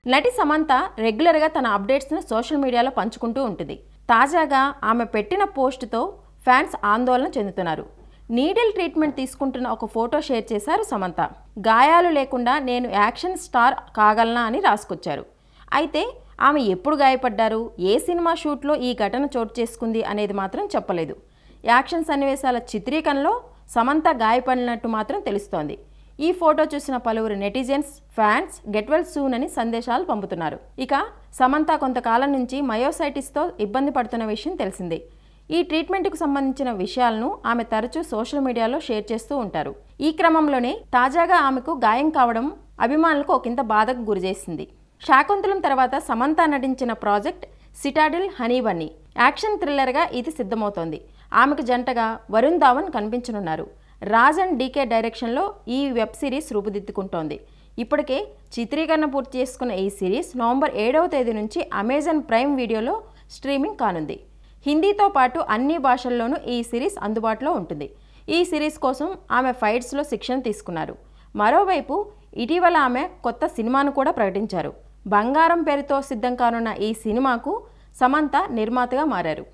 నటి సమంత రెగ్యులర్గా తన అప్డేట్స్ను సోషల్ మీడియాలో పంచుకుంటూ ఉంటుంది. తాజాగా ఆమె పెట్టిన పోస్టుతో ఫ్యాన్స్ ఆందోళన చెందుతున్నారు. నీడిల్ ట్రీట్మెంట్ తీసుకుంటున్న ఒక ఫోటో షేర్ చేశారు సమంత. గాయాలు లేకుండా నేను యాక్షన్ స్టార్ కాగలనా అని రాసుకొచ్చారు. అయితే ఆమె ఎప్పుడు గాయపడ్డారు, ఏ సినిమా షూట్లో ఈ ఘటన చోటు చేసుకుంది అనేది మాత్రం చెప్పలేదు. యాక్షన్ సన్నివేశాల చిత్రీకరణలో సమంత గాయపడినట్టు మాత్రం తెలుస్తోంది. ఈ ఫోటో చూసిన పలువురు netizens, fans get well soon అని సందేశాలు పంపుతున్నారు. ఇక సమంత కొంతకాలం నుంచి మయోసైటిస్తో ఇబ్బంది పడుతున్న విషయం తెలిసిందే. ఈ ట్రీట్మెంట్కు సంబంధించిన విషయాలను ఆమె తరచూ సోషల్ మీడియాలో షేర్ చేస్తూ ఉంటారు. ఈ క్రమంలోనే తాజాగా ఆమెకు గాయం కావడం అభిమానులకు ఒకంత బాధకు గురిచేసింది. శాకుంతలం తర్వాత సమంత నటించిన project Citadel Honey Bunny action థ్రిల్లర్గా ఇది సిద్ధమవుతోంది. ఆమెకు జంటగా వరుణ్ ధావన్ కనిపించనున్నారు. రాజ్ అండ్ డీకే డైరెక్షన్లో ఈ వెబ్ సిరీస్ రూపుదిద్దుకుంటోంది. ఇప్పటికే చిత్రీకరణ పూర్తి చేసుకున్న ఈ సిరీస్ నవంబర్ 7వ తేదీ నుంచి అమెజాన్ ప్రైమ్ వీడియోలో స్ట్రీమింగ్ కానుంది. హిందీతో పాటు అన్ని భాషల్లోనూ ఈ సిరీస్ అందుబాటులో ఉంటుంది. ఈ సిరీస్ కోసం ఆమె ఫైట్స్లో శిక్షణ తీసుకున్నారు. మరోవైపు ఇటీవల ఆమె కొత్త సినిమాను కూడా ప్రకటించారు. బంగారం పేరుతో సిద్ధం కానున్న ఈ సినిమాకు సమంత నిర్మాతగా మారారు.